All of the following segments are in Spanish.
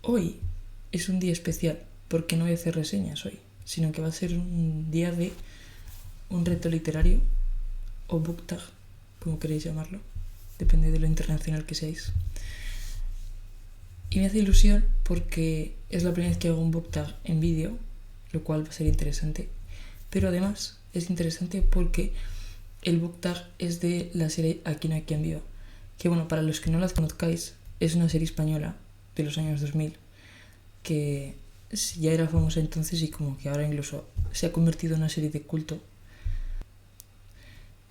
Hoy es un día especial porque no voy a hacer reseñas hoy, sino que va a ser un día de un reto literario o book tag, como queréis llamarlo, depende de lo internacional que seáis. Y me hace ilusión porque es la primera vez que hago un book tag en vídeo, lo cual va a ser interesante. Pero además es interesante porque el book tag es de la serie Aquí no hay quien viva, que bueno, para los que no la conozcáis, es una serie española de los años 2000 que ya era famosa entonces y como que ahora incluso se ha convertido en una serie de culto.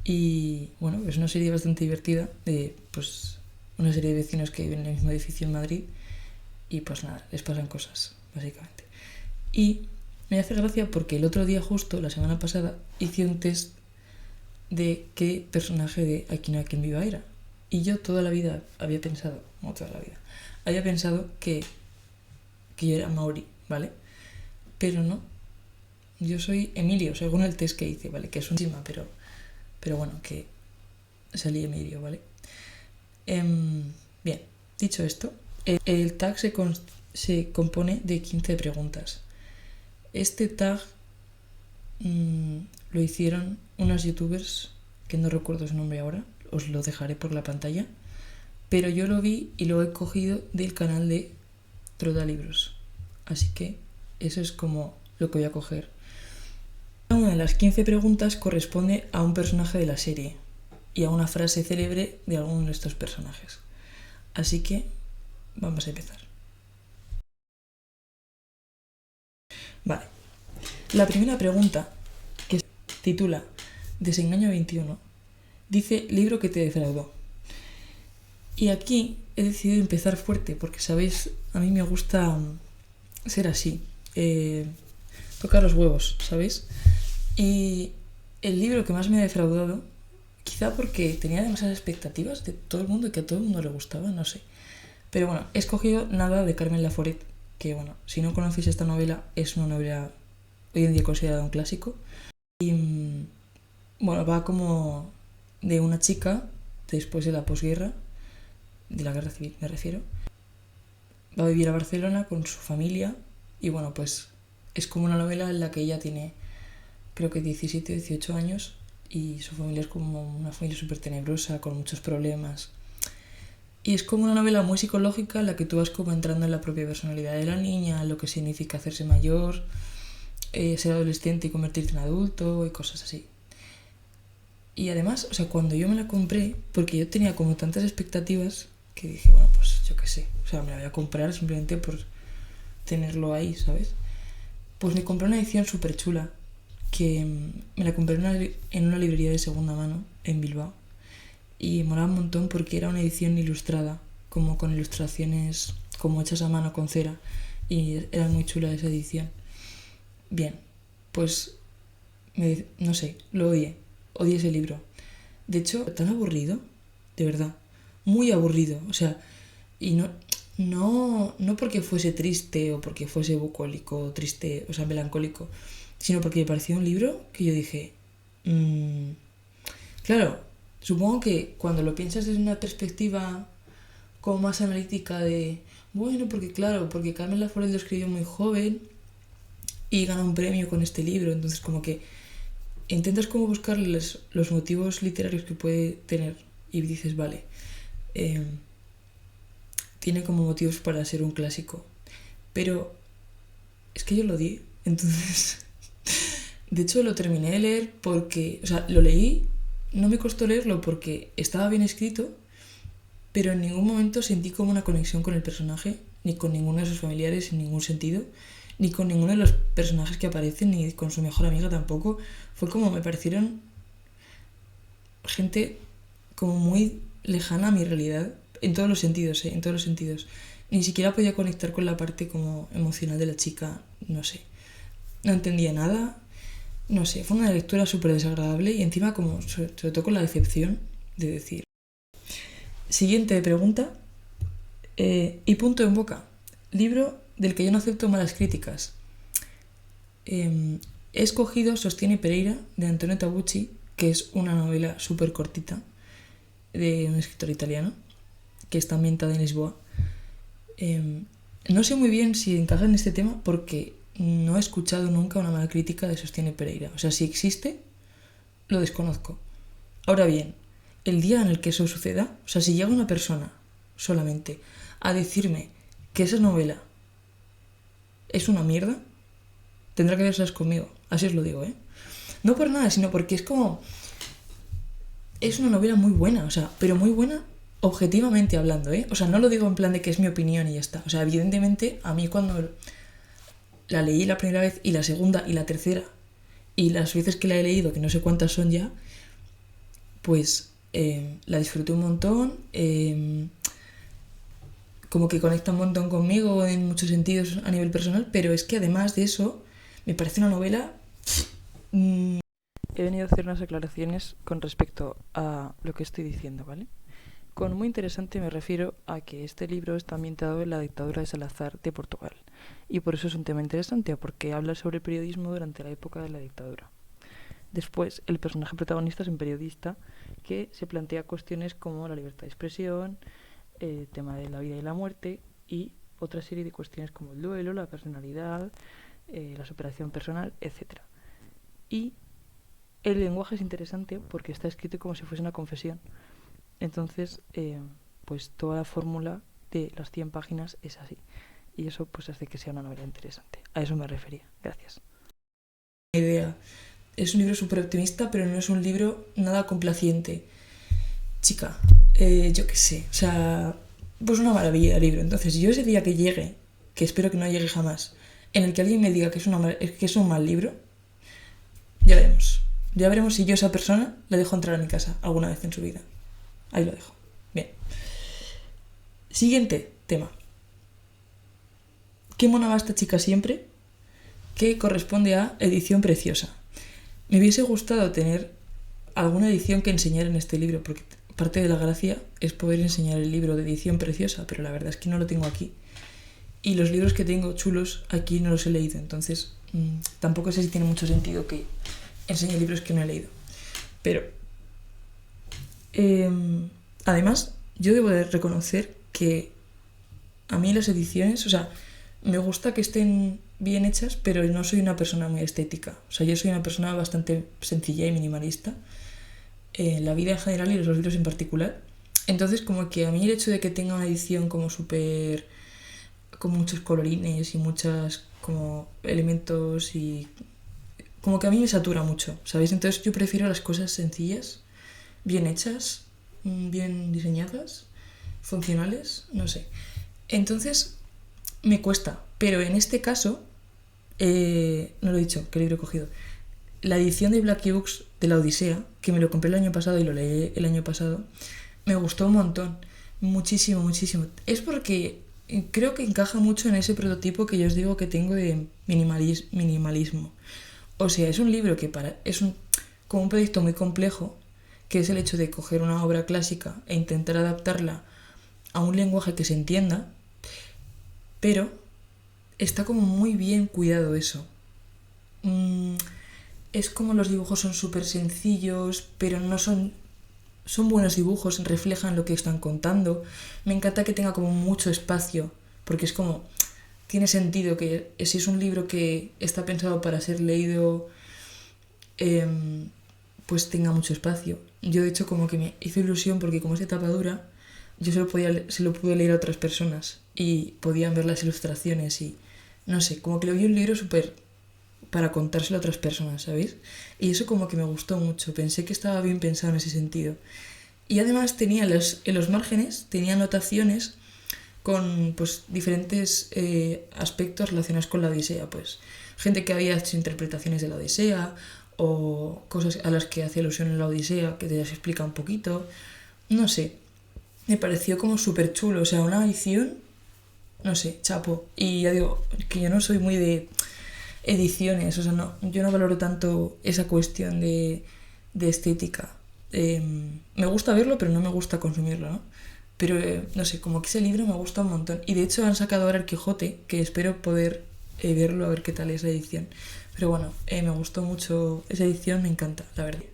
Y bueno, es una serie bastante divertida de pues una serie de vecinos que viven en el mismo edificio en Madrid y pues nada, les pasan cosas, básicamente. Y me hace gracia porque el otro día justo, la semana pasada, hice un test de qué personaje de Aquí no hay quien viva era. Y yo toda la vida había pensado, no toda la vida, había pensado que yo era Mauri, ¿vale? Pero no, yo soy Emilio, según el test que hice, ¿vale? Que es un encima, pero bueno, que salí Emilio, ¿vale? Bien, dicho esto, el tag se compone de 15 preguntas. Este tag lo hicieron unos youtubers, que no recuerdo su nombre ahora, os lo dejaré por la pantalla, pero yo lo vi y lo he cogido del canal de Trodalibros. Así que eso es como lo que voy a coger. Una de las 15 preguntas corresponde a un personaje de la serie y a una frase célebre de alguno de estos personajes. Así que vamos a empezar. Vale. La primera pregunta, que se titula Desengaño 21, dice libro que te defraudó. Y aquí he decidido empezar fuerte porque, sabéis, a mí me gusta ser así, tocar los huevos, ¿sabéis? Y el libro que más me ha defraudado, quizá porque tenía demasiadas expectativas de todo el mundo y que a todo el mundo le gustaba, no sé. Pero bueno, he escogido Nada de Carmen Laforet, que bueno, si no conocéis esta novela, es una novela hoy en día considerada un clásico. Y bueno, va como de una chica después de la posguerra, de la guerra civil me refiero. Va a vivir a Barcelona con su familia y bueno, pues es como una novela en la que ella tiene creo que 17 o 18 años y su familia es como una familia súper tenebrosa, con muchos problemas. Y es como una novela muy psicológica en la que tú vas como entrando en la propia personalidad de la niña, lo que significa hacerse mayor, ser adolescente y convertirte en adulto y cosas así. Y además, o sea, cuando yo me la compré, porque yo tenía como tantas expectativas que dije, bueno, pues yo qué sé, o sea, me la voy a comprar simplemente por tenerlo ahí, ¿sabes? Pues me compré una edición súper chula que me la compré en una librería de segunda mano en Bilbao y molaba un montón porque era una edición ilustrada, como con ilustraciones como hechas a mano con cera y era muy chula esa edición. Bien, pues no sé, lo odié ese libro. De hecho, tan aburrido, de verdad, muy aburrido, o sea, y no porque fuese triste o porque fuese bucólico, triste, o sea, melancólico, sino porque me pareció un libro que yo dije, claro, supongo que cuando lo piensas desde una perspectiva como más analítica de, bueno, porque claro, porque Carmen Laforet lo escribió muy joven y ganó un premio con este libro, entonces como que intentas como buscar los motivos literarios que puede tener y dices, vale, tiene como motivos para ser un clásico, pero es que yo lo odié, entonces de hecho lo terminé de leer porque, o sea, lo leí, no me costó leerlo porque estaba bien escrito, pero en ningún momento sentí como una conexión con el personaje, ni con ninguno de sus familiares en ningún sentido, ni con ninguno de los personajes que aparecen, ni con su mejor amiga tampoco. Fue como me parecieron gente como muy lejana a mi realidad, en todos los sentidos, en todos los sentidos. Ni siquiera podía conectar con la parte como emocional de la chica, no sé. No entendía nada, no sé, fue una lectura súper desagradable y encima como sobre todo con la decepción de decir. Siguiente pregunta. Y punto en boca. Libro del que yo no acepto malas críticas. He escogido Sostiene Pereira, de Antonio Tabucci, que es una novela súper cortita de un escritor italiano, que está ambientada en Lisboa. No sé muy bien si encaja en este tema porque no he escuchado nunca una mala crítica de Sostiene Pereira. O sea, si existe, lo desconozco. Ahora bien, el día en el que eso suceda, o sea, si llega una persona solamente a decirme que esa novela es una mierda, tendrá que verlas conmigo. Así os lo digo, ¿eh? No por nada, sino porque es como... Es una novela muy buena, o sea, pero muy buena objetivamente hablando, ¿eh? O sea, no lo digo en plan de que es mi opinión y ya está. O sea, evidentemente, a mí cuando la leí la primera vez y la segunda y la tercera y las veces que la he leído, que no sé cuántas son ya, pues la disfruté un montón, como que conecta un montón conmigo en muchos sentidos a nivel personal, pero es que además de eso, me parece una novela... He venido a hacer unas aclaraciones con respecto a lo que estoy diciendo, ¿vale? Con muy interesante me refiero a que este libro está ambientado en la dictadura de Salazar de Portugal. Y por eso es un tema interesante, porque habla sobre periodismo durante la época de la dictadura. Después, el personaje protagonista es un periodista que se plantea cuestiones como la libertad de expresión, el tema de la vida y la muerte y otra serie de cuestiones como el duelo, la personalidad, la superación personal, etc. Y el lenguaje es interesante porque está escrito como si fuese una confesión. Entonces, pues toda la fórmula de las 100 páginas es así. Y eso pues hace que sea una novela interesante. A eso me refería. Gracias. Idea. Es un libro súper optimista, pero no es un libro nada complaciente. Chica, yo qué sé. O sea, pues una maravilla el libro. Entonces, yo ese día que llegue, que espero que no llegue jamás, en el que alguien me diga que es un mal libro, ya veremos. Ya veremos si yo a esa persona le dejo entrar a mi casa alguna vez en su vida. Ahí lo dejo. Bien. Siguiente tema. ¿Qué mona va esta chica siempre? Que corresponde a edición preciosa. Me hubiese gustado tener alguna edición que enseñar en este libro, porque parte de la gracia es poder enseñar el libro de edición preciosa, pero la verdad es que no lo tengo aquí. Y los libros que tengo chulos aquí no los he leído, entonces tampoco sé si tiene mucho sentido que enseñe libros que no he leído. Pero además, yo debo de reconocer que a mí las ediciones, o sea, me gusta que estén bien hechas, pero no soy una persona muy estética. O sea, yo soy una persona bastante sencilla y minimalista en la vida en general y los libros en particular. Entonces, como que a mí el hecho de que tenga una edición como súper... con muchos colorines y muchos como elementos y... como que a mí me satura mucho, ¿sabéis? Entonces yo prefiero las cosas sencillas, bien hechas, bien diseñadas, funcionales, no sé. Entonces me cuesta, pero en este caso, no lo he dicho, ¿qué libro he cogido? La edición de Black Books de la Odisea, que me lo compré el año pasado y lo leí el año pasado, me gustó un montón, muchísimo, muchísimo. Es porque creo que encaja mucho en ese prototipo que yo os digo que tengo de minimalismo. O sea, es un libro que como un proyecto muy complejo, que es el hecho de coger una obra clásica e intentar adaptarla a un lenguaje que se entienda, pero está como muy bien cuidado eso. Es como los dibujos son súper sencillos, pero no son buenos dibujos, reflejan lo que están contando. Me encanta que tenga como mucho espacio, porque es como... tiene sentido que si es un libro que está pensado para ser leído, pues tenga mucho espacio. Yo de hecho como que me hizo ilusión porque como es de tapa dura, yo se lo pude leer a otras personas y podían ver las ilustraciones y no sé, como que lo vi un libro súper para contárselo a otras personas, ¿sabéis? Y eso como que me gustó mucho, pensé que estaba bien pensado en ese sentido. Y además tenía en los márgenes, tenía anotaciones con pues diferentes aspectos relacionados con la Odisea, pues gente que había hecho interpretaciones de la Odisea o cosas a las que hacía alusión en la Odisea que te las explica un poquito, no sé, me pareció como súper chulo, o sea, una edición, no sé, chapo. Y ya digo, que yo no soy muy de ediciones, o sea, no, yo no valoro tanto esa cuestión de estética. Me gusta verlo, pero no me gusta consumirlo, ¿no? Pero no sé, como que ese libro me gusta un montón. Y de hecho han sacado ahora el Quijote, que espero poder verlo, a ver qué tal es la edición. Pero bueno, me gustó mucho esa edición, me encanta, la verdad.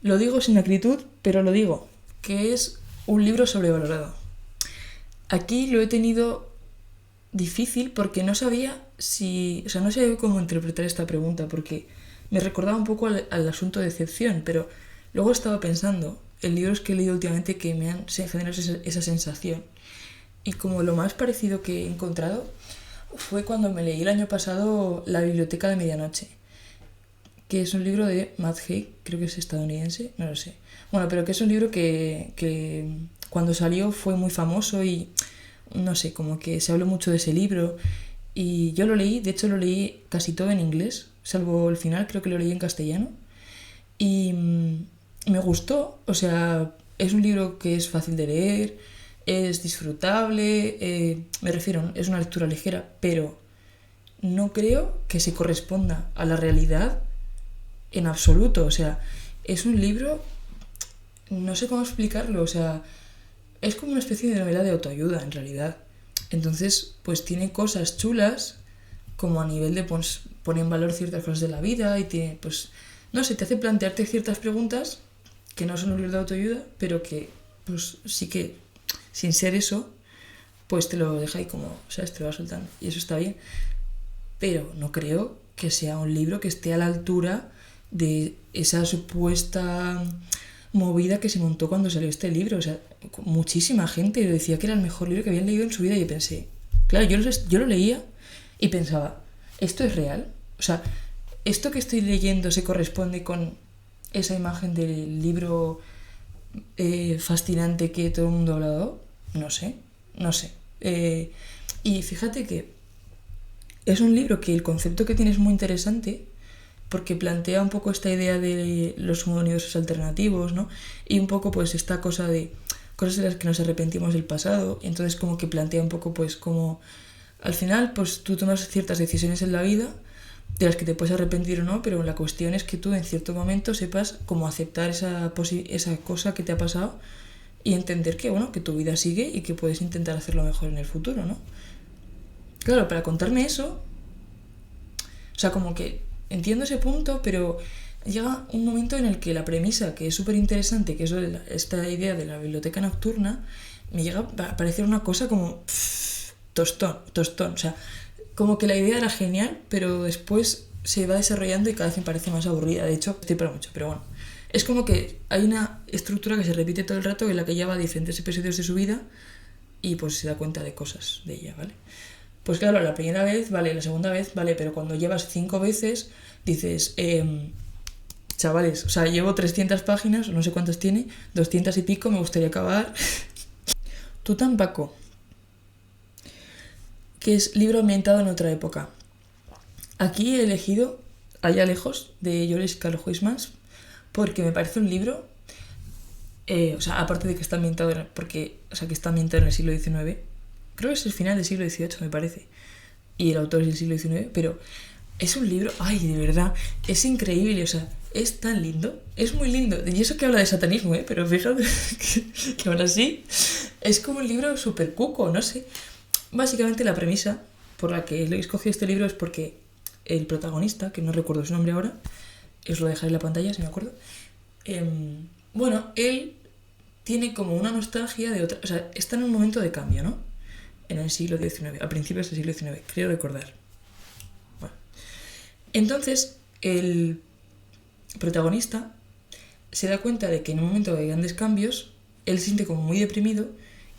Lo digo sin acritud, pero lo digo, que es un libro sobrevalorado. Aquí lo he tenido difícil porque no sabía no sabía cómo interpretar esta pregunta, porque me recordaba un poco al asunto de excepción, pero luego estaba pensando en libros que he leído últimamente que me han generado esa sensación. Y como lo más parecido que he encontrado fue cuando me leí el año pasado La biblioteca de medianoche, que es un libro de Matt Haig, creo que es estadounidense, no lo sé. Bueno, pero que es un libro que cuando salió fue muy famoso y no sé, como que se habló mucho de ese libro. Y yo lo leí, de hecho lo leí casi todo en inglés, salvo el final, creo que lo leí en castellano. Y me gustó, o sea, es un libro que es fácil de leer, es disfrutable, me refiero, es una lectura ligera, pero no creo que se corresponda a la realidad en absoluto. O sea, es un libro, no sé cómo explicarlo, o sea, es como una especie de novela de autoayuda en realidad. Entonces, pues tiene cosas chulas, como a nivel de pues, poner en valor ciertas cosas de la vida y tiene, pues, no sé, te hace plantearte ciertas preguntas que no son un libro de autoayuda, pero que, pues, sí que, sin ser eso, pues te lo deja ahí como, ¿sabes? Te lo va soltando. Y eso está bien. Pero no creo que sea un libro que esté a la altura de esa supuesta movida que se montó cuando salió este libro. O sea, muchísima gente decía que era el mejor libro que habían leído en su vida y yo pensé, claro, yo lo leía y pensaba, ¿esto es real? O sea, ¿esto que estoy leyendo se corresponde con esa imagen del libro fascinante que todo el mundo ha hablado? No sé, no sé. Y fíjate que es un libro que el concepto que tiene es muy interesante porque plantea un poco esta idea de los universos alternativos, ¿no? Y un poco pues esta cosa de cosas de las que nos arrepentimos del pasado. Y entonces como que plantea un poco pues como al final pues tú tomas ciertas decisiones en la vida de las que te puedes arrepentir o no, pero la cuestión es que tú en cierto momento sepas cómo aceptar esa cosa que te ha pasado y entender que, bueno, que tu vida sigue y que puedes intentar hacerlo mejor en el futuro, ¿no? Claro, para contarme eso, o sea, como que entiendo ese punto, pero llega un momento en el que la premisa, que es súper interesante, que es esta idea de la biblioteca nocturna, me llega a parecer una cosa como tostón. O sea, como que la idea era genial, pero después se va desarrollando y cada vez me parece más aburrida. De hecho, estoy para mucho, pero bueno. Es como que hay una estructura que se repite todo el rato en la que lleva diferentes episodios de su vida y pues se da cuenta de cosas de ella, ¿vale? Pues claro, la primera vez, vale, la segunda vez, vale, pero cuando llevas 5 veces, dices, chavales, o sea, llevo 300 páginas, no sé cuántas tiene, 200 y pico, me gustaría acabar. Tutan Paco, que es libro ambientado en otra época. Aquí he elegido Allá lejos, de Joris Karl Huysmans, porque me parece un libro, o sea, aparte de que está ambientado, que está ambientado en el siglo XIX, creo que es el final del siglo XVIII, me parece, y el autor es del siglo XIX, pero es un libro, ay, de verdad, es increíble, o sea, es tan lindo, es muy lindo, y eso que habla de satanismo, pero fíjate que aún así es como un libro súper cuco, no sé. Básicamente la premisa por la que he escogido este libro es porque el protagonista, que no recuerdo su nombre ahora, os lo dejaré en la pantalla si me acuerdo, bueno, él tiene como una nostalgia de otra, o sea, está en un momento de cambio, ¿no? En el siglo XIX, a principios del siglo XIX, creo recordar. Bueno. Entonces, el protagonista se da cuenta de que en un momento de grandes cambios, él se siente como muy deprimido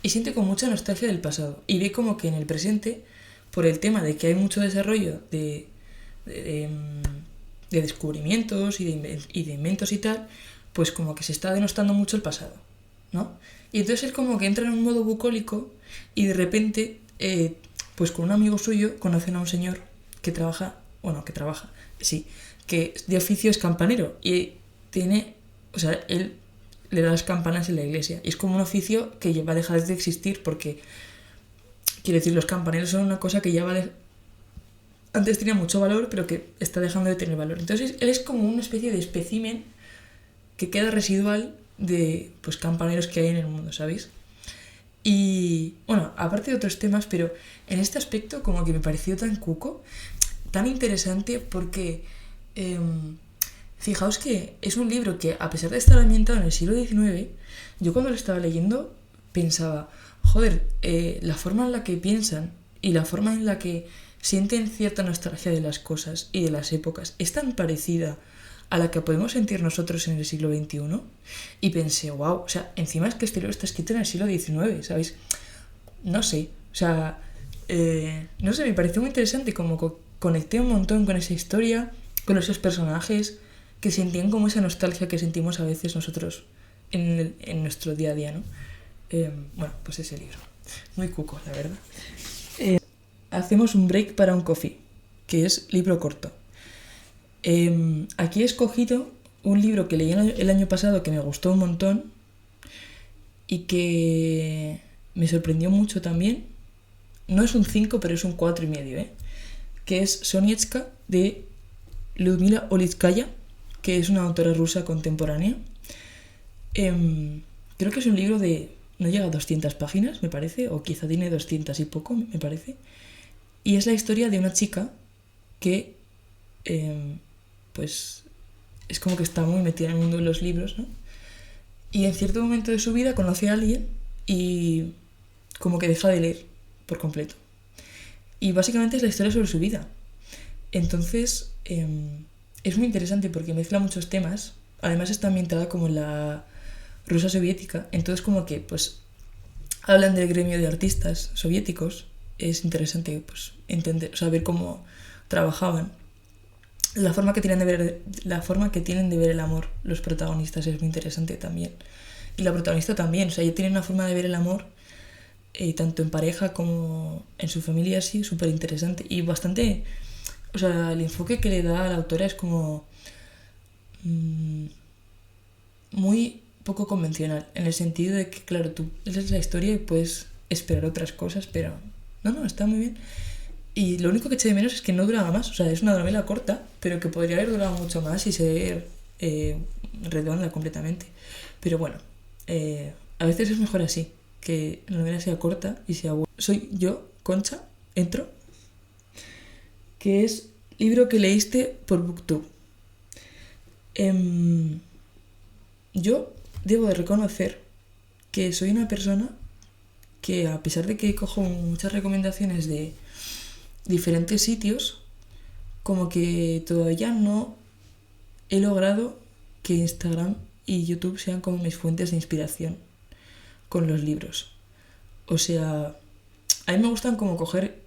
y siente como mucha nostalgia del pasado. Y ve como que en el presente, por el tema de que hay mucho desarrollo de descubrimientos y de inventos y tal, pues como que se está denostando mucho el pasado, ¿no? Y entonces él como que entra en un modo bucólico y de repente, pues con un amigo suyo conocen a un señor que que de oficio es campanero y tiene, o sea, él le da las campanas en la iglesia y es como un oficio que va a dejar de existir porque, quiero decir, los campaneros son una cosa que ya antes tenía mucho valor pero que está dejando de tener valor. Entonces él es como una especie de espécimen que queda residual de pues campaneros que hay en el mundo, ¿sabéis? Y bueno, aparte de otros temas, pero en este aspecto como que me pareció tan cuco, tan interesante porque fijaos que es un libro que a pesar de estar ambientado en el siglo XIX, yo cuando lo estaba leyendo pensaba, joder, la forma en la que piensan y la forma en la que sienten cierta nostalgia de las cosas y de las épocas es tan parecida a la que podemos sentir nosotros en el siglo XXI. Y pensé, wow, o sea, encima es que este libro está escrito en el siglo XIX, ¿sabéis? No sé, o sea, no sé, me pareció muy interesante, como conecté un montón con esa historia, con esos personajes, que sentían como esa nostalgia que sentimos a veces nosotros en nuestro día a día, ¿no? Bueno, pues ese libro. Muy cuco, la verdad. Hacemos un break para un coffee, que es libro corto. Aquí he escogido un libro que leí el año pasado que me gustó un montón y que me sorprendió mucho también. No es un 5, pero es un 4,5, que es Soniechka, de Lyudmila Olitskaya, que es una autora rusa contemporánea. Creo que es un libro de... no llega a 200 páginas, me parece, o quizá tiene 200 y poco, me parece. Y es la historia de una chica que, pues, es como que está muy metida en el mundo de los libros, ¿no? Y en cierto momento de su vida conoce a alguien y como que deja de leer por completo. Y básicamente es la historia sobre su vida. Entonces, es muy interesante porque mezcla muchos temas. Además está ambientada como en la Rusia soviética. Entonces como que, pues, hablan del gremio de artistas soviéticos. Es interesante, pues, entender, saber cómo trabajaban. La forma que tienen de ver el amor los protagonistas es muy interesante también. Y la protagonista también, o sea, ella tiene una forma de ver el amor, tanto en pareja como en su familia, así, súper interesante. Y bastante, o sea, el enfoque que le da a la autora es como muy poco convencional, en el sentido de que, claro, tú lees la historia y puedes esperar otras cosas, pero no, está muy bien. Y lo único que eché de menos es que no duraba más, o sea, es una novela corta, pero que podría haber durado mucho más y ser redonda completamente. Pero bueno, a veces es mejor así, que la novela sea corta y sea buena. Soy yo, Concha, entro, que es libro que leíste por BookTube. Yo debo de reconocer que soy una persona que, a pesar de que cojo muchas recomendaciones de diferentes sitios, como que todavía no he logrado que Instagram y YouTube sean como mis fuentes de inspiración con los libros. O sea, a mí me gustan como coger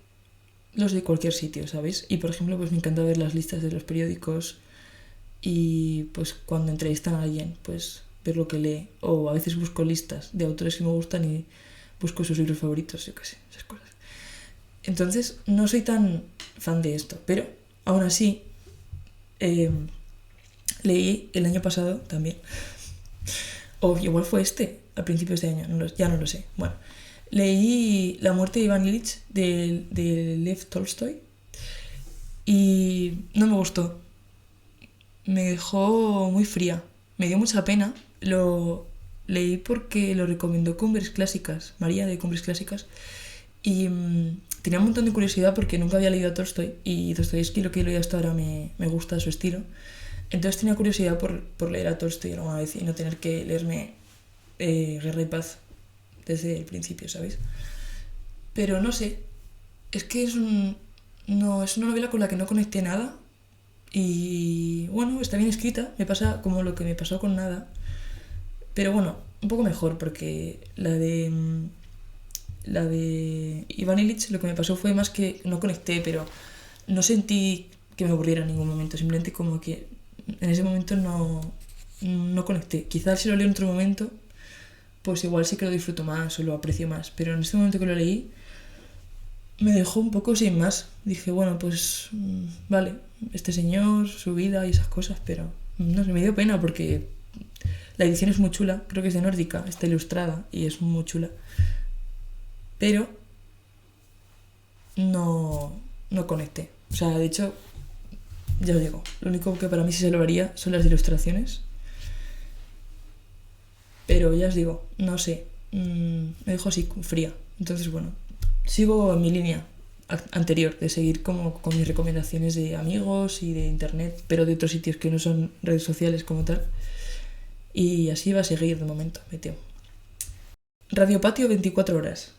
los de cualquier sitio, ¿sabes? Y por ejemplo, pues me encanta ver las listas de los periódicos y pues cuando entrevistan a alguien, pues ver lo que lee. O a veces busco listas de autores que me gustan y busco sus libros favoritos, yo qué sé, esas cosas. Entonces, no soy tan fan de esto, pero aún así leí el año pasado también, o igual fue a principios de año, ya no lo sé. Bueno, leí La muerte de Iván Ilich de Lev Tolstoy y no me gustó. Me dejó muy fría, me dio mucha pena. Lo leí porque lo recomendó Cumbres Clásicas, María de Cumbres Clásicas, y tenía un montón de curiosidad porque nunca había leído a Tolstoy y Dostoyevsky, lo que he leído hasta ahora, me gusta su estilo. Entonces tenía curiosidad por leer a Tolstoy alguna vez y no tener que leerme Guerra y Paz desde el principio, ¿sabéis? Pero no sé, es que es una novela con la que no conecté nada y bueno, está bien escrita, me pasa como lo que me pasó con Nada, pero bueno, un poco mejor porque la de Iván Ilich lo que me pasó fue más que no conecté, pero no sentí que me aburriera en ningún momento, simplemente como que en ese momento no conecté. Quizás si lo leo en otro momento, pues igual sí que lo disfruto más o lo aprecio más, pero en ese momento que lo leí me dejó un poco sin más. Dije, bueno, pues vale, este señor, su vida y esas cosas, pero no sé, me dio pena porque la edición es muy chula, creo que es de Nórdica, está ilustrada y es muy chula, pero no conecté. O sea, de hecho, ya os digo, lo único que para mí sí se lo haría son las ilustraciones, pero ya os digo, no sé, me dejó así fría. Entonces, bueno, sigo en mi línea anterior de seguir como con mis recomendaciones de amigos y de internet, pero de otros sitios que no son redes sociales como tal, y así va a seguir de momento, me temo. Radio Patio 24 horas.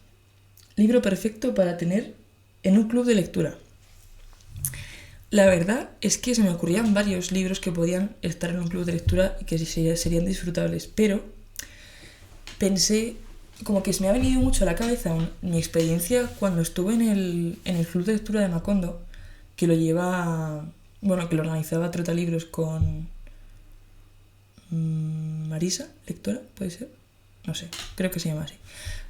Libro perfecto para tener en un club de lectura. La verdad es que se me ocurrían varios libros que podían estar en un club de lectura y que serían disfrutables, pero pensé, como que se me ha venido mucho a la cabeza mi experiencia cuando estuve en el club de lectura de Macondo, que lo que lo organizaba Trotalibros con Marisa, lectora, ¿puede ser? No sé, creo que se llama así.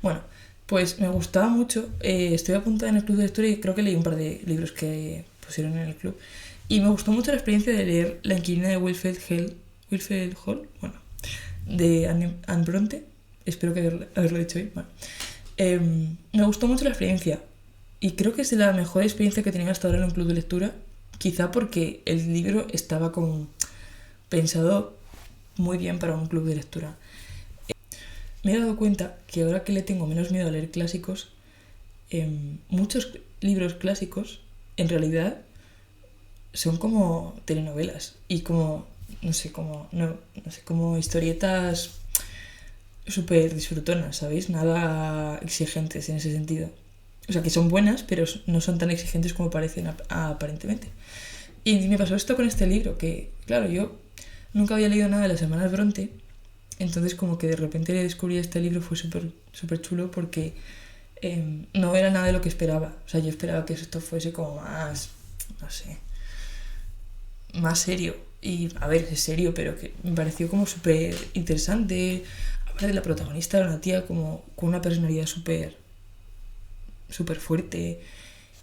Bueno, pues me gustaba mucho, estoy apuntada en el club de lectura y creo que leí un par de libros que pusieron en el club. Y me gustó mucho la experiencia de leer La inquilina de Wilfred Hall, bueno, de Anne Bronte, espero que haberlo dicho bien. Bueno, me gustó mucho la experiencia y creo que es la mejor experiencia que he tenido hasta ahora en un club de lectura, quizá porque el libro estaba como pensado muy bien para un club de lectura. Me he dado cuenta que ahora que le tengo menos miedo a leer clásicos, muchos libros clásicos en realidad son como telenovelas y como, no sé, como historietas súper disfrutonas, ¿sabéis? Nada exigentes en ese sentido. O sea, que son buenas, pero no son tan exigentes como parecen aparentemente. Y me pasó esto con este libro, que, claro, yo nunca había leído nada de las hermanas Bronte, entonces como que de repente descubrí este libro, fue súper chulo porque no era nada de lo que esperaba. O sea, yo esperaba que esto fuese como más, no sé, más serio. Y, a ver, es serio, pero que me pareció como súper interesante. Aparte, la protagonista era una tía como con una personalidad súper fuerte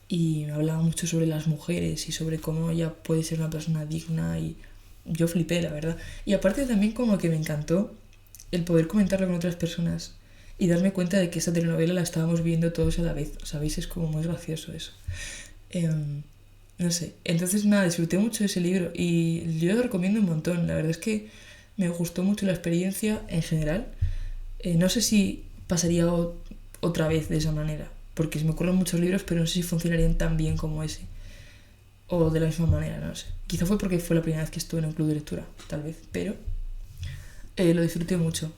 y hablaba mucho sobre las mujeres y sobre cómo ella puede ser una persona digna y yo flipé, la verdad. Y aparte también como que me encantó el poder comentarlo con otras personas y darme cuenta de que esta telenovela la estábamos viendo todos a la vez, ¿sabéis? Es como muy gracioso eso. No sé, entonces nada, disfruté mucho de ese libro y yo lo recomiendo un montón. La verdad es que me gustó mucho la experiencia en general. No sé si pasaría otra vez de esa manera, porque se me ocurren muchos libros, pero no sé si funcionarían tan bien como ese. O de la misma manera, no sé. Quizá fue porque fue la primera vez que estuve en un club de lectura, tal vez, pero lo disfruté mucho.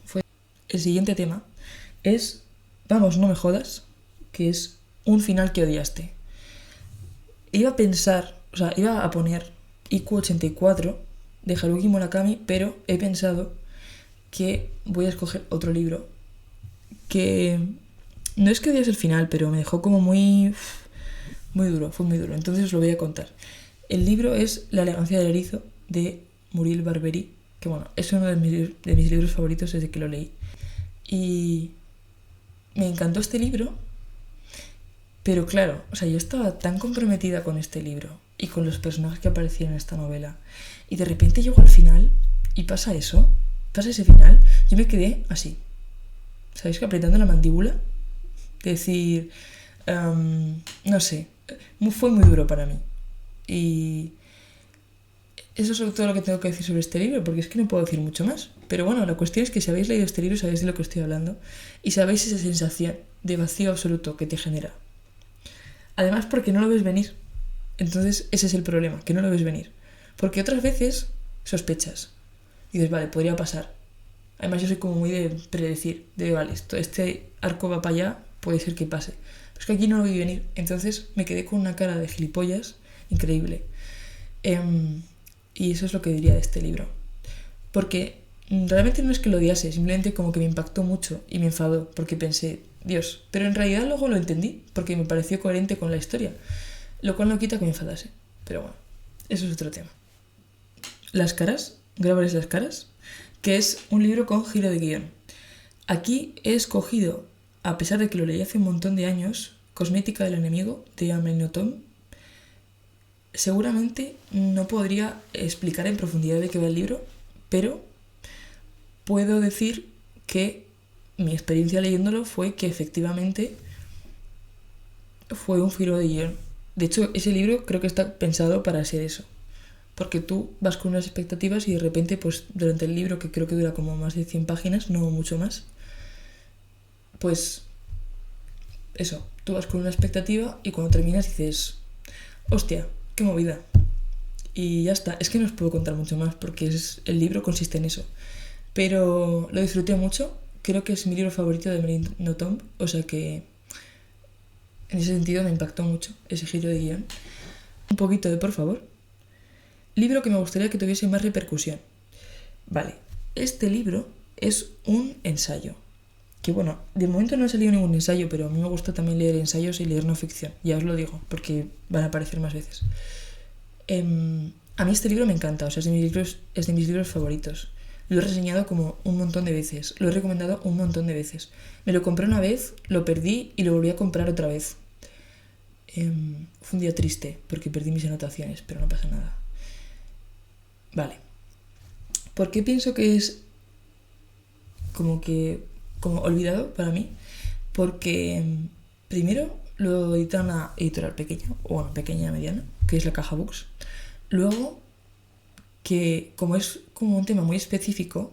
El siguiente tema es Vamos, no me jodas, que es un final que odiaste. Iba a poner IQ84 de Haruki Murakami, pero he pensado que voy a escoger otro libro que no es que odies el final, pero me dejó como muy duro, fue muy duro, entonces os lo voy a contar. El libro es La elegancia del erizo de Muriel Barbery, que bueno, es uno de mis libros favoritos desde que lo leí. Y me encantó este libro, pero claro, o sea, yo estaba tan comprometida con este libro y con los personajes que aparecían en esta novela, y de repente llego al final y pasa ese final, yo me quedé así, ¿sabéis? Que apretando la mandíbula, decir, no sé, fue muy duro para mí. Y eso es todo lo que tengo que decir sobre este libro, porque es que no puedo decir mucho más. Pero bueno, la cuestión es que si habéis leído este libro sabéis de lo que estoy hablando y sabéis esa sensación de vacío absoluto que te genera. Además, porque no lo ves venir. Entonces ese es el problema, que no lo ves venir. Porque otras veces sospechas y dices, vale, podría pasar. Además yo soy como muy de predecir, de vale, este arco va para allá, puede ser que pase. Pero es que aquí no lo vi venir, entonces me quedé con una cara de gilipollas increíble. Y eso es lo que diría de este libro. Porque realmente no es que lo odiase, simplemente como que me impactó mucho y me enfadó, porque pensé, Dios, pero en realidad luego lo entendí, porque me pareció coherente con la historia, lo cual no quita que me enfadase. Pero bueno, eso es otro tema. Las caras, grabarles las caras, que es un libro con giro de guión. Aquí he escogido, a pesar de que lo leí hace un montón de años, Cosmética del enemigo, de Amélie Nothomb. Seguramente no podría explicar en profundidad de qué va el libro, pero puedo decir que mi experiencia leyéndolo fue que efectivamente fue un giro de guión. De hecho, ese libro creo que está pensado para ser eso. Porque tú vas con unas expectativas y de repente, pues durante el libro, que creo que dura como más de 100 páginas, no mucho más, pues eso, tú vas con una expectativa y cuando terminas dices, hostia, qué movida. Y ya está, es que no os puedo contar mucho más porque el libro consiste en eso. Pero lo disfruté mucho, creo que es mi libro favorito de Amélie Nothomb, o sea que En ese sentido me impactó mucho ese giro de guión. Un poquito de por favor. Libro que me gustaría que tuviese más repercusión. Vale, este libro es un ensayo. Que bueno, de momento no ha salido ningún ensayo, pero a mí me gusta también leer ensayos y leer no ficción. Ya os lo digo, porque van a aparecer más veces. A mí este libro me encanta, o sea, es de mis libros favoritos. Lo he reseñado como un montón de veces, lo he recomendado un montón de veces. Me lo compré una vez, lo perdí y lo volví a comprar otra vez. Fue un día triste porque perdí mis anotaciones, pero no pasa nada. Vale. ¿Por qué pienso que es como olvidado para mí? Porque primero lo edita una editorial pequeña, o bueno, pequeña mediana, que es la Caja Books. Luego, que como es como un tema muy específico,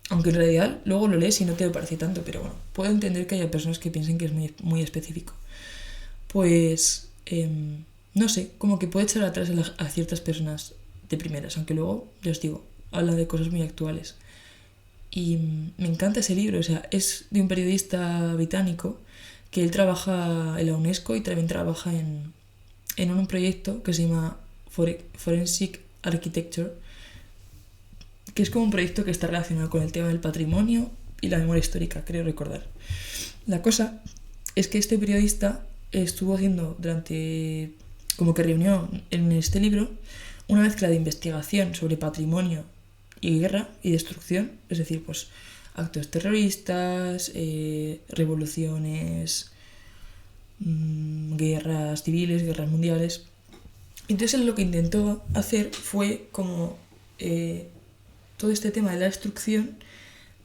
aunque en realidad luego lo lees y no te lo parece tanto, pero bueno, puedo entender que haya personas que piensen que es muy, muy específico. Pues, no sé, como que puede echar atrás a ciertas personas de primeras, aunque luego, ya os digo, habla de cosas muy actuales. Y me encanta ese libro, o sea, es de un periodista británico que él trabaja en la UNESCO y también trabaja en un proyecto que se llama Forensic Architecture, que es como un proyecto que está relacionado con el tema del patrimonio y la memoria histórica, creo recordar. La cosa es que este periodista estuvo haciendo como que reunió en este libro una mezcla de investigación sobre patrimonio y guerra y destrucción, es decir, pues actos terroristas, revoluciones, guerras civiles, guerras mundiales. Entonces él lo que intentó hacer fue como todo este tema de la destrucción,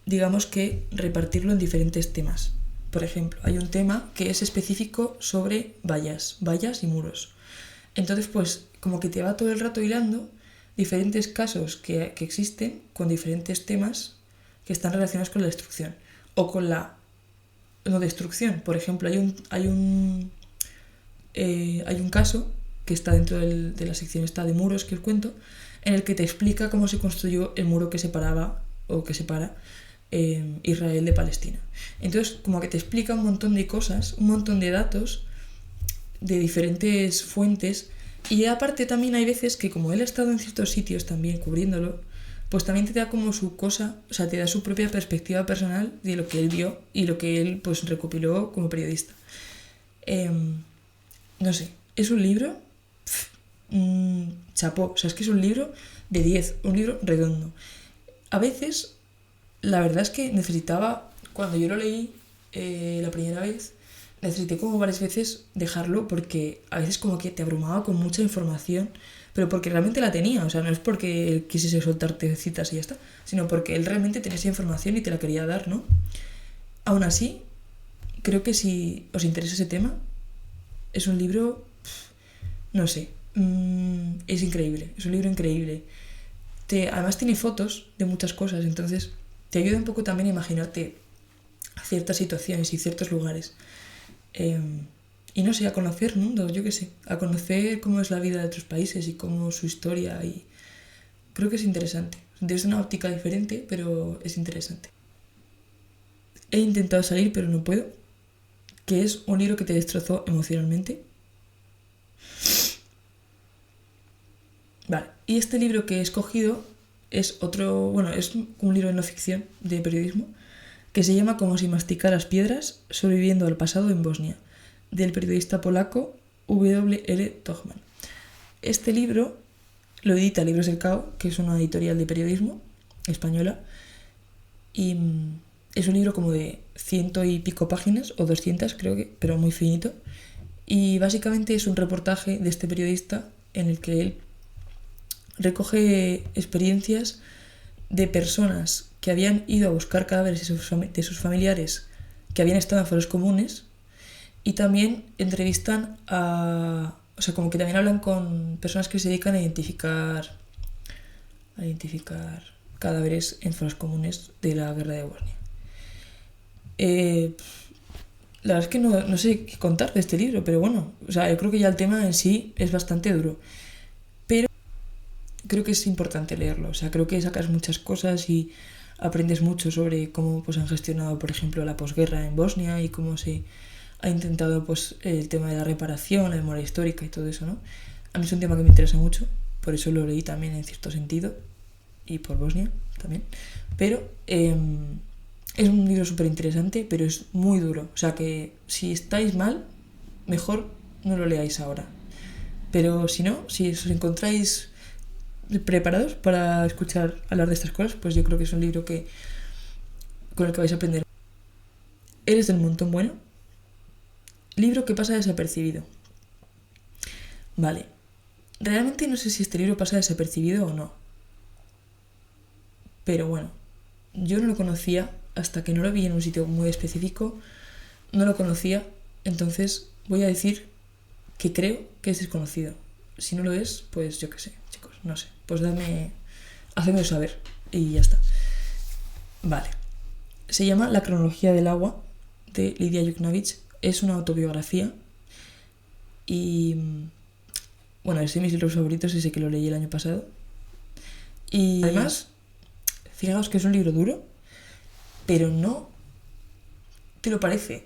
digamos que repartirlo en diferentes temas. Por ejemplo, hay un tema que es específico sobre vallas y muros. Entonces, pues, como que te va todo el rato hilando diferentes casos que existen con diferentes temas que están relacionados con la destrucción. O con la no destrucción. Por ejemplo, hay un caso que está dentro de la sección esta de muros que os cuento, en el que te explica cómo se construyó el muro que separa Israel de Palestina. Entonces, como que te explica un montón de cosas, un montón de datos de diferentes fuentes, y aparte también hay veces que como él ha estado en ciertos sitios también cubriéndolo, pues también te da como su cosa, o sea, te da su propia perspectiva personal de lo que él vio y lo que él pues recopiló como periodista. No sé, es un libro chapó, o sea, es que es un libro de 10, un libro redondo. A veces, la verdad es que necesitaba, cuando yo lo leí la primera vez, necesité como varias veces dejarlo porque a veces como que te abrumaba con mucha información, pero porque realmente la tenía, o sea, no es porque él quisiese soltarte citas y ya está, sino porque él realmente tenía esa información y te la quería dar, ¿no? Aún así, creo que si os interesa ese tema, es un libro, no sé, es increíble, es un libro increíble. Además tiene fotos de muchas cosas, entonces te ayuda un poco también a imaginarte ciertas situaciones y ciertos lugares. Y no sé, a conocer mundos, yo qué sé, a conocer cómo es la vida de otros países y cómo su historia, y creo que es interesante. Desde una óptica diferente, pero es interesante. He intentado salir, pero no puedo, que es un libro que te destrozó emocionalmente. Vale, y este libro que he escogido es es un libro de no ficción, de periodismo, que se llama Como si masticaras piedras, sobreviviendo al pasado en Bosnia, del periodista polaco W.L. Tochman. Este libro lo edita Libros del Cao, que es una editorial de periodismo española, y es un libro como de 100 y pico páginas, o 200 creo que, pero muy finito, y básicamente es un reportaje de este periodista en el que él recoge experiencias de personas que habían ido a buscar cadáveres de sus familiares que habían estado en foros comunes, y también entrevistan o sea, como que también hablan con personas que se dedican a identificar cadáveres en foros comunes de la guerra de Bosnia. La verdad es que no sé qué contar de este libro, pero bueno, o sea, yo creo que ya el tema en sí es bastante duro, pero creo que es importante leerlo, o sea, creo que sacas muchas cosas y aprendes mucho sobre cómo pues han gestionado, por ejemplo, la posguerra en Bosnia y cómo se ha intentado pues el tema de la reparación, la memoria histórica y todo eso, ¿no? A mí es un tema que me interesa mucho, por eso lo leí también en cierto sentido, y por Bosnia también. Pero es un libro súper interesante, pero es muy duro. O sea que si estáis mal, mejor no lo leáis ahora. Pero si no, si os encontráis preparados para escuchar hablar de estas cosas, pues yo creo que es un libro con el que vais a aprender. Eres del montón bueno. Libro que pasa desapercibido. Vale. Realmente no sé si este libro pasa desapercibido o no. Pero bueno, yo no lo conocía hasta que no lo vi en un sitio muy específico. No lo conocía, entonces voy a decir que creo que es desconocido. Si no lo es, pues yo qué sé, chicos, no sé. Pues hacedmelo saber y ya está. Vale. Se llama La cronología del agua, de Lidia Yuknavitch. Es una autobiografía y bueno, es de mis libros favoritos, ese que lo leí el año pasado. Y además, fijaos que es un libro duro, pero no te lo parece.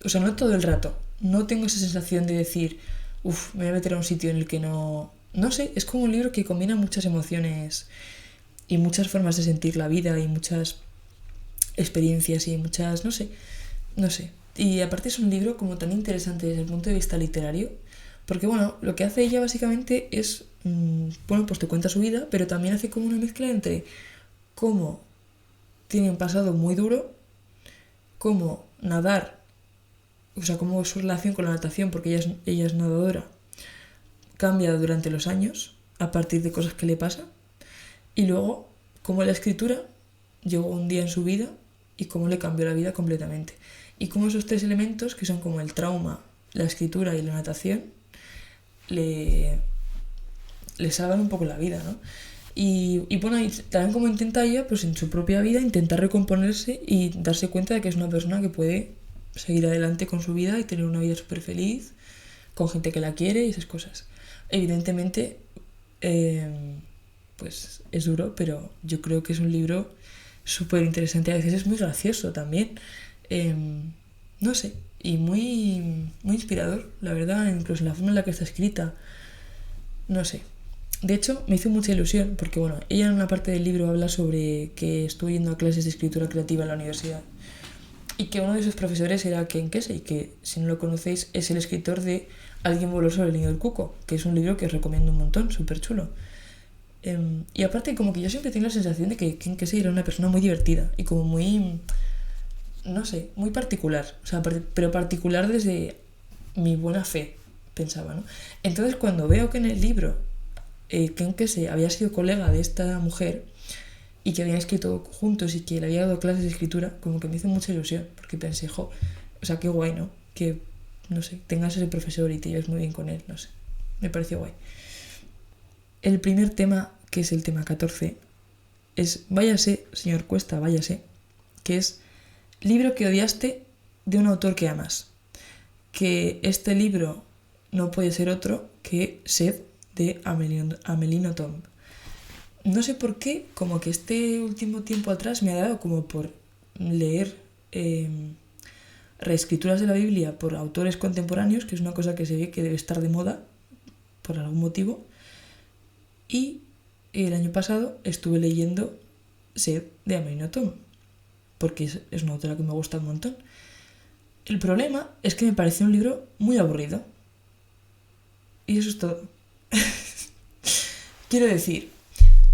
O sea, no todo el rato. No tengo esa sensación de decir, me voy a meter a un sitio en el que no... No sé, es como un libro que combina muchas emociones y muchas formas de sentir la vida y muchas experiencias y muchas... no sé. Y aparte es un libro como tan interesante desde el punto de vista literario, porque bueno, lo que hace ella básicamente es, bueno, pues te cuenta su vida, pero también hace como una mezcla entre cómo tiene un pasado muy duro, cómo nadar, o sea, cómo su relación con la natación, porque ella es nadadora, cambia durante los años a partir de cosas que le pasan, y luego cómo la escritura llegó un día en su vida y cómo le cambió la vida completamente. Y cómo esos tres elementos, que son como el trauma, la escritura y la natación, le salvan un poco la vida, ¿no? Y bueno, y también como intenta ella, pues en su propia vida, intentar recomponerse y darse cuenta de que es una persona que puede seguir adelante con su vida y tener una vida súper feliz, con gente que la quiere y esas cosas. Evidentemente, pues es duro, pero yo creo que es un libro súper interesante. A veces es muy gracioso también. No sé, y muy inspirador, la verdad, incluso en la forma en la que está escrita. No sé. De hecho, me hizo mucha ilusión, porque bueno, ella en una parte del libro habla sobre que estuvo yendo a clases de escritura creativa en la universidad y que uno de sus profesores era Ken Kesey, que si no lo conocéis es el escritor de Alguien voló sobre el nido del cuco, que es un libro que os recomiendo un montón, súper chulo. Y aparte, como que yo siempre tengo la sensación de que Ken Kesey era una persona muy divertida y como muy... no sé, muy particular, o sea, pero particular desde mi buena fe, pensaba, ¿no? Entonces cuando veo que en el libro Ken Kesey había sido colega de esta mujer y que habían escrito juntos y que le había dado clases de escritura, como que me hizo mucha ilusión, porque pensé, o sea, qué guay, ¿no? Que, no sé, tengas ese profesor y te lleves muy bien con él, no sé, me pareció guay. El primer tema, que es el tema 14, es Váyase, señor Cuesta, váyase, que es libro que odiaste de un autor que amas. Que este libro no puede ser otro que Sed, de Amélie Nothomb. No sé por qué, como que este último tiempo atrás me ha dado como por leer reescrituras de la Biblia por autores contemporáneos, que es una cosa que se ve que debe estar de moda por algún motivo. Y el año pasado estuve leyendo Sed, de Amélie Nothomb, porque es una autora que me gusta un montón. El problema es que me parece un libro muy aburrido. Y eso es todo. Quiero decir,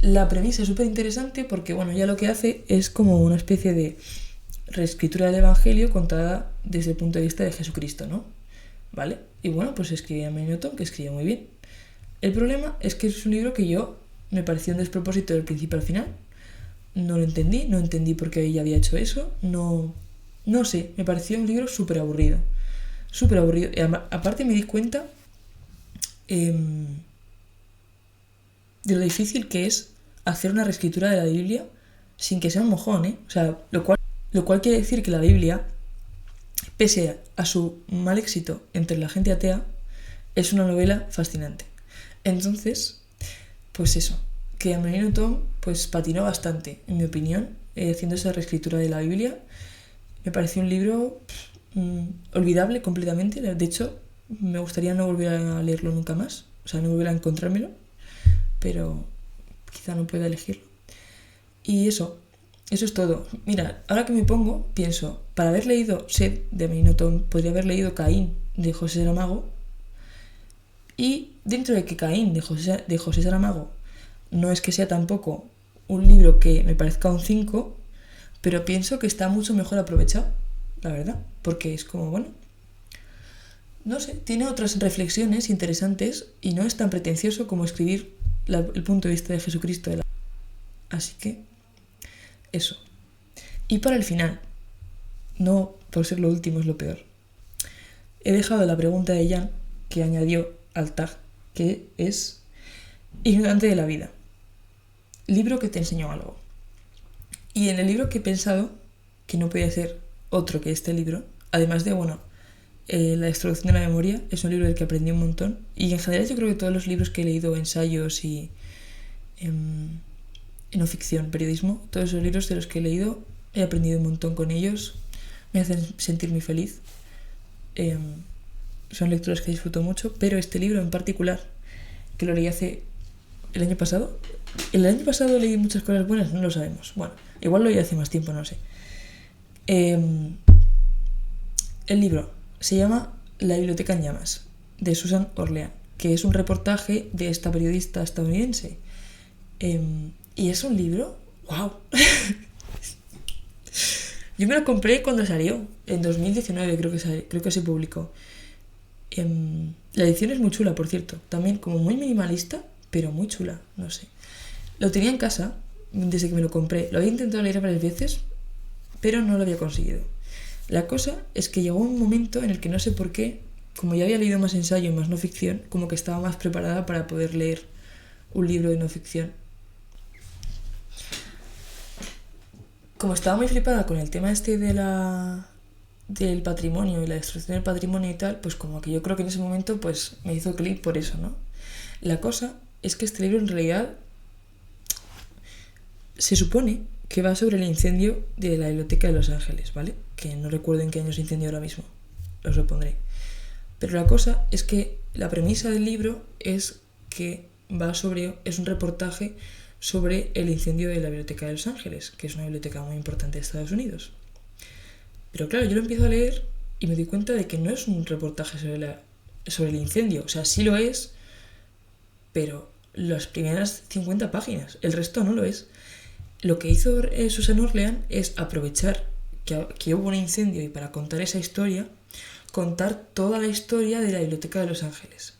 la premisa es súper interesante porque, bueno, ya lo que hace es como una especie de reescritura del Evangelio contada desde el punto de vista de Jesucristo, ¿no? ¿Vale? Y bueno, pues escribía Amélie Nothomb, que escribía muy bien. El problema es que es un libro que me pareció un despropósito del principio al final. No lo entendí, no entendí por qué ella había hecho eso, no sé, me pareció un libro súper aburrido. Súper aburrido. Y aparte me di cuenta de lo difícil que es hacer una reescritura de la Biblia sin que sea un mojón, ¿eh? O sea, lo cual quiere decir que la Biblia, pese a su mal éxito entre la gente atea, es una novela fascinante. Entonces, pues eso, que Amélie Nothomb pues patinó bastante, en mi opinión, haciendo esa reescritura de la Biblia. Me pareció un libro olvidable completamente. De hecho, me gustaría no volver a leerlo nunca más, o sea, no volver a encontrármelo, pero quizá no pueda elegirlo. Y eso es todo. Mira, ahora que me pongo, pienso, para haber leído Sed de Aminotón, podría haber leído Caín de José Saramago, y dentro de que Caín de José Saramago no es que sea tampoco un libro que me parezca un 5, pero pienso que está mucho mejor aprovechado, la verdad, porque es como, bueno, no sé, tiene otras reflexiones interesantes y no es tan pretencioso como escribir el punto de vista de Jesucristo. Así que, eso. Y para el final, no por ser lo último es lo peor, he dejado la pregunta de Jan, que añadió al tag, que es ignorante de la vida. Libro que te enseñó algo. Y en el libro que he pensado, que no podía ser otro que este libro, además de, La destrucción de la memoria, es un libro del que aprendí un montón. Y en general yo creo que todos los libros que he leído, ensayos y no ficción, periodismo, todos esos libros de los que he leído, he aprendido un montón con ellos, me hacen sentir muy feliz. Son lecturas que disfruto mucho, pero este libro en particular, que lo leí el año pasado. El año pasado leí muchas cosas buenas, no lo sabemos. Bueno, igual lo leí hace más tiempo, no sé. El libro se llama La biblioteca en llamas, de Susan Orlean, que es un reportaje de esta periodista estadounidense. Y es un libro, ¡wow! Yo me lo compré cuando salió, en 2019 creo que se publicó. La edición es muy chula, por cierto, también como muy minimalista, pero muy chula, no sé. Lo tenía en casa desde que me lo compré, lo había intentado leer varias veces, pero no lo había conseguido. La cosa es que llegó un momento en el que no sé por qué, como ya había leído más ensayo y más no ficción, como que estaba más preparada para poder leer un libro de no ficción. Como estaba muy flipada con el tema este del patrimonio y la destrucción del patrimonio y tal, pues como que yo creo que en ese momento pues me hizo clic por eso, ¿no? La cosa es que este libro en realidad se supone que va sobre el incendio de la Biblioteca de Los Ángeles, ¿vale? Que no recuerdo en qué año se incendió ahora mismo, os lo pondré. Pero la cosa es que la premisa del libro es que es un reportaje sobre el incendio de la Biblioteca de Los Ángeles, que es una biblioteca muy importante de Estados Unidos. Pero claro, yo lo empiezo a leer y me doy cuenta de que no es un reportaje sobre el incendio. O sea, sí lo es, pero las primeras 50 páginas, el resto no lo es. Lo que hizo Susan Orlean es aprovechar que hubo un incendio y para contar esa historia, contar toda la historia de la Biblioteca de Los Ángeles.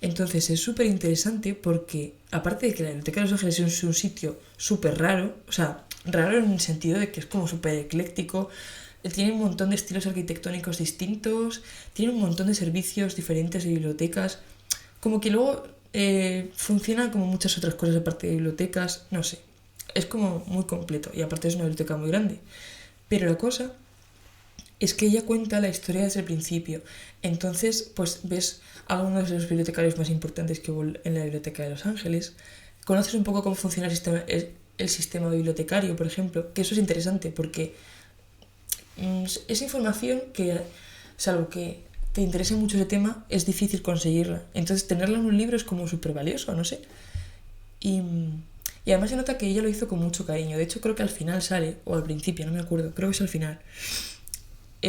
Entonces es súper interesante porque, aparte de que la Biblioteca de Los Ángeles es un sitio súper raro, o sea, raro en el sentido de que es como súper ecléctico, tiene un montón de estilos arquitectónicos distintos, tiene un montón de servicios diferentes de bibliotecas, como que luego funciona como muchas otras cosas aparte de bibliotecas, no sé, es como muy completo y aparte es una biblioteca muy grande. Pero la cosa es que ella cuenta la historia desde el principio. Entonces, pues ves a algunos de los bibliotecarios más importantes que hubo en la Biblioteca de Los Ángeles. Conoces un poco cómo funciona el sistema bibliotecario, por ejemplo, que eso es interesante porque es información que, salvo que te interese mucho ese tema, es difícil conseguirla. Entonces, tenerla en un libro es como súper valioso, no sé. Y además se nota que ella lo hizo con mucho cariño. De hecho, creo que al final sale, o al principio, no me acuerdo, creo que es al final.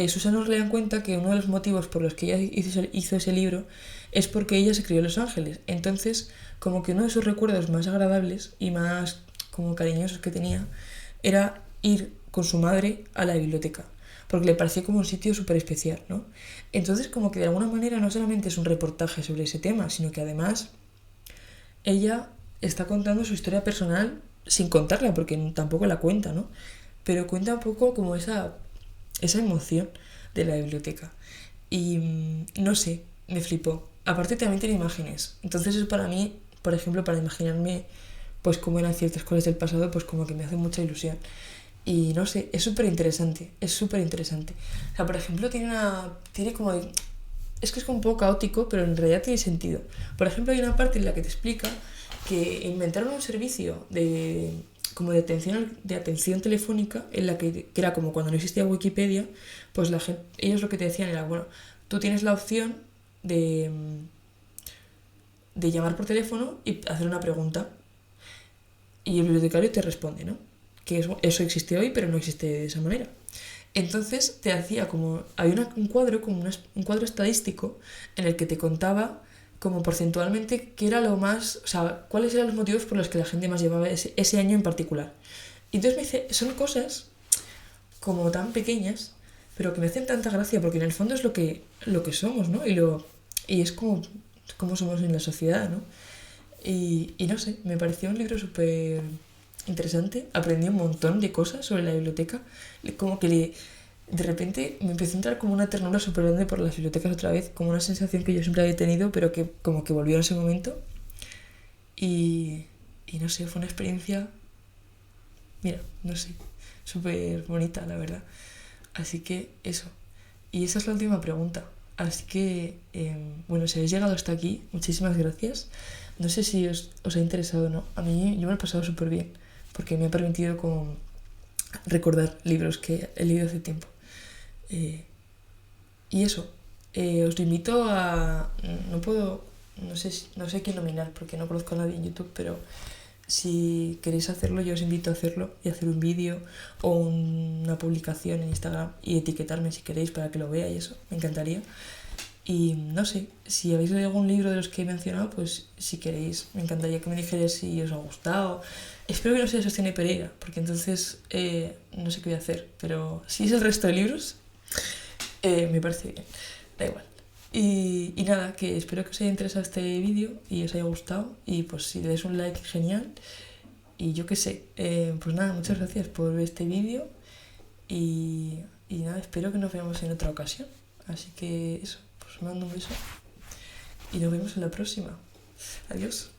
Susana nos le da cuenta que uno de los motivos por los que ella hizo ese libro es porque ella se crió en Los Ángeles. Entonces, como que uno de sus recuerdos más agradables y más como cariñosos que tenía era ir con su madre a la biblioteca, porque le parecía como un sitio súper especial, ¿no? Entonces, como que de alguna manera no solamente es un reportaje sobre ese tema, sino que además ella está contando su historia personal sin contarla, porque tampoco la cuenta, ¿no? Pero cuenta un poco como esa emoción de la biblioteca. Y no sé, me flipó. Aparte también tiene imágenes. Entonces es para mí, por ejemplo, para imaginarme pues cómo eran ciertas cosas del pasado, pues como que me hace mucha ilusión. Y no sé, es súper interesante. O sea, por ejemplo, tiene como... Es que es como un poco caótico, pero en realidad tiene sentido. Por ejemplo, hay una parte en la que te explica que inventaron un servicio como de atención telefónica, en la que era como cuando no existía Wikipedia, pues la gente, ellos lo que te decían era, bueno, tú tienes la opción de, de llamar por teléfono y hacer una pregunta y el bibliotecario te responde, ¿no? Que eso existe hoy, pero no existe de esa manera. Entonces te hacía como, había un cuadro, como un cuadro estadístico en el que te contaba como porcentualmente qué era lo más, o sea, cuáles eran los motivos por los que la gente más llevaba ese año en particular. Y entonces me dice, son cosas como tan pequeñas, pero que me hacen tanta gracia, porque en el fondo es lo que somos, ¿no? Y es como somos en la sociedad, ¿no? Y no sé, me pareció un libro súper interesante. Aprendí un montón de cosas sobre la biblioteca. Como que de repente me empezó a entrar como una ternura súper grande por las bibliotecas otra vez, como una sensación que yo siempre había tenido, pero que como que volvió en ese momento. Y, y no sé, fue una experiencia, mira, no sé, súper bonita, la verdad. Así que eso. Y esa es la última pregunta. Así que, bueno, si habéis llegado hasta aquí, muchísimas gracias. No sé si os ha interesado o no. A mí yo me lo he pasado súper bien, porque me ha permitido como recordar libros que he leído hace tiempo. Eh, y eso, os invito a... No puedo, no sé quién nominar, porque no conozco a nadie en YouTube, pero si queréis hacerlo, yo os invito a hacerlo y hacer un vídeo o una publicación en Instagram y etiquetarme si queréis para que lo vea y eso, me encantaría. Y no sé, si habéis leído algún libro de los que he mencionado, pues si queréis, me encantaría que me dijerais si os ha gustado. Espero que no sea Sostiene Pereira, porque entonces no sé qué voy a hacer, pero si es el resto de libros, me parece bien, da igual. Y nada, que espero que os haya interesado este vídeo y os haya gustado. Y pues si le dais un like, genial. Y yo qué sé, pues nada, muchas gracias por ver este vídeo. Y nada, espero que nos veamos en otra ocasión. Así que eso, pues os mando un beso. Y nos vemos en la próxima. Adiós.